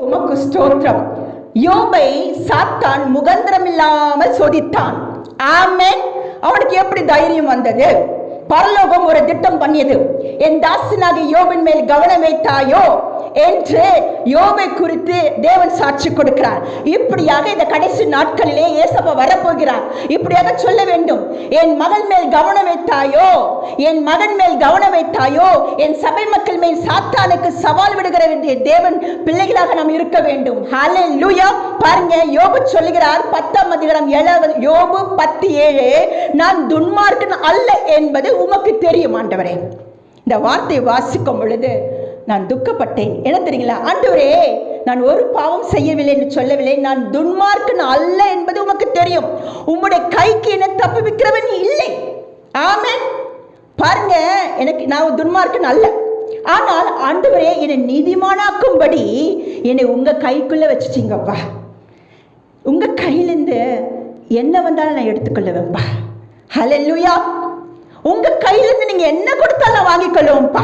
உமக்கு ஸ்தோத்திரம். யோபை சாத்தான் முகந்திரம் இல்லாமல் சோதித்தான். ஆமென். அவனுக்கு எப்படி தைரியம் வந்தது? பரலோகம் ஒரு திட்டம் பண்ணியது. என் தாசனாக யோபின் மேல் கவனம் வைத்தாயோ என்று யோபை குறித்து தேவன் சாட்சி கொடுக்கிறார். இப்படியாக இந்த கடைசி நாட்களிலே ஏசப்பா வரப்போகிறார். இப்படியாக சொல்ல வேண்டும், என் மகள் மேல் கவனம் வைத்தாயோ, என் மகன் மேல் கவனம் வைத்தாயோ, என் சபை மக்கள் மேல் சாத்தானுக்கு சவால் விடுகிற வேண்டிய தேவன் பிள்ளைகளாக நாம் இருக்க வேண்டும். ஹல்லேலூயா. பாருங்க, யோபு சொல்லுகிறார் 10ஆம் அதிகாரம் 7 யோபு 10:7, நான் துன்மார்க்கன் அல்ல என்பது உமக்கு தெரியும் ஆண்டவரே. இந்த வார்த்தை வாசிக்கும் பொழுது நான் துக்கப்பட்டேன். என்ன தெரியுங்களா? ஆண்டவரே, நான் ஒரு பாவம் செய்யவில்லை என்று சொல்லவில்லை, நான் துன்மார்க்கன் அல்ல என்பது உமக்கு தெரியும். உம்முடைய கைக்கு என்ன தப்புவிக்கிறவன் இல்லை. ஆமென். பாருங்க, நான் துன்மார்க்கன் அல்ல. ஆனால் ஆண்டவரே, என்னை நீதிமானாக்கும்படி என்னை உங்க கைக்குள்ள வச்சுட்டீங்கப்பா. உங்க கையிலிருந்து என்ன வந்தாலும் நான் எடுத்துக்கொள்ளுவேன்ப்பா. ஹல்லேலூயா. உங்க கையிலிருந்து நீங்க என்ன கொடுத்தாலும் நான் வாங்கிக் கொள்ளுவேன்ப்பா.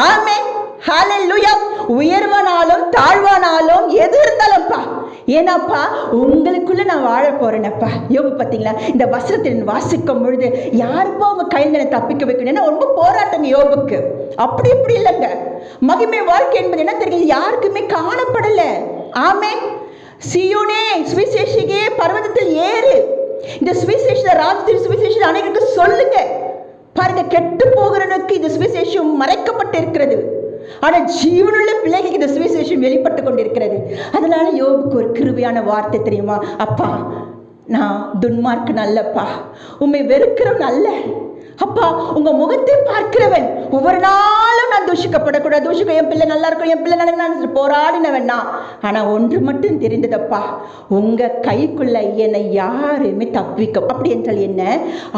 ஆமென். ஹல்லேலூயா. உயர்வானாலும் தாழ்வானாலும் எது இருந்தாலும்ப்பா, ஏன்னாப்பா உங்களுக்குள்ள நான் வாழ போறேனப்பா. யோபு பார்த்தீங்களா, இந்த வசனத்தில் வாசிக்கும் பொழுது யாருப்பா உங்க கையில தப்பிக்க வைக்கணும்? ரொம்ப போராட்டங்க யோபுக்கு. அப்படி இப்படி இல்லைங்க. மகிமை வாழ்க்கை என்பது என்ன தெரியுது? யாருக்குமே காணப்படல. ஆமென். சீயோனே, சுவிசேஷிகே, பர்வதத்தில் ஏறு, இந்த சுவிசேஷ ராஜ்யத்தின் சுவிசேஷம் அனைவருக்கு சொல்லுங்க. பாருங்க, கெட்டு போகிறவனுக்கு இந்த சுவிசேஷம் மறைக்கப்பட்டு இருக்கிறது. ஆனா ஜீவனுள்ள பிள்ளைகளுக்கு இந்த சுவிசேஷம் வெளிப்பட்டு கொண்டிருக்கிறது. அதனால யோபுக்கு ஒரு கிருபையான வார்த்தை தெரியுமா? அப்பா, நான் துன்மார்க்கன் அல்லப்பா, உம்மை வெறுக்கிறவன் அல்ல அப்பா, உங்க முகத்தை பார்க்கிறவன். ஒவ்வொரு நாளும் நான் தூஷிக்கப்படக்கூடாது, தூஷிக்க என் பிள்ளை நல்லா இருக்கும், என் பிள்ளை நல்லா போராடினவன் நான். ஆனா ஒன்று மட்டும் தெரிந்ததப்பா, உங்க கைக்குள்ள என்னை யாருமே தப்பிக்க. அப்படி என்றால் என்ன?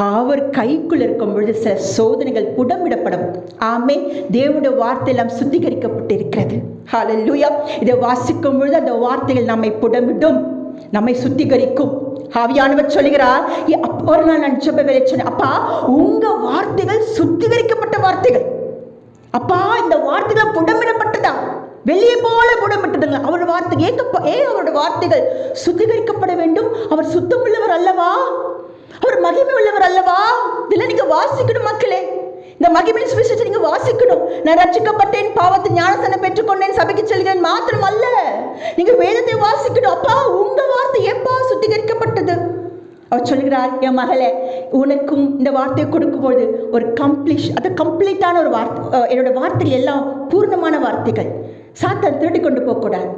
அவர் கைக்குள்ள இருக்கும் பொழுது சில சோதனைகள் புடமிடப்படும். ஆமே. தேவனுடைய வார்த்தை எல்லாம் சுத்திகரிக்கப்பட்டு இருக்கிறது. ஹல்லேலூயா. இதை வாசிக்கும் பொழுது அந்த வார்த்தைகள் நம்மை புடமிடும், நம்மை சுத்திகரிக்கும். ஆவியானவர் சொல்லுகிறார், ஒரு நாள் நான் ஜெப வேளை சொன்னேன், அப்பா உங்க வார்த்தைகள் சுத்திகரிக்கப்பட்ட வார்த்தைகள் அப்பா, இந்த வார்த்தைகள் புடமிடப்பட்டதா, வெளியே போல புடமிட்டதுங்க. அவருடைய வார்த்தை அவருடைய வார்த்தைகள் சுத்திகரிக்கப்பட வேண்டும். அவர் சுத்தம் உள்ளவர் அல்லவா? அவர் மகிமை உள்ளவர் அல்லவா? இதெல்லாம் நீங்க வாசிக்கணும் மக்களே. இந்த மகிமையின் சுவிசேஷத்தை நீங்க வாசிக்கணும். நான் ரட்சிக்கப்பட்டேன், பாவத்தை ஞானஸ்நானம் பெற்றுக்கொண்டேன், சபைக்கு செல்கிறேன் மாத்திரம் அல்ல, நீங்க வேதத்தை வாசிக்கணும். அப்பா உங்க வார்த்தை எப்பா சுத்திகரிக்கப்பட்டது? அவர் சொல்கிறார், என் மகளே, உனக்கும் இந்த வார்த்தையை கொடுக்கும்போது ஒரு கம்ப்ளீட்டான ஒரு வார்த்தை. என்னோட வார்த்தைகள் எல்லாம் பூர்ணமான வார்த்தைகள். சாத்தான் திருடி கொண்டு போக கூடாது.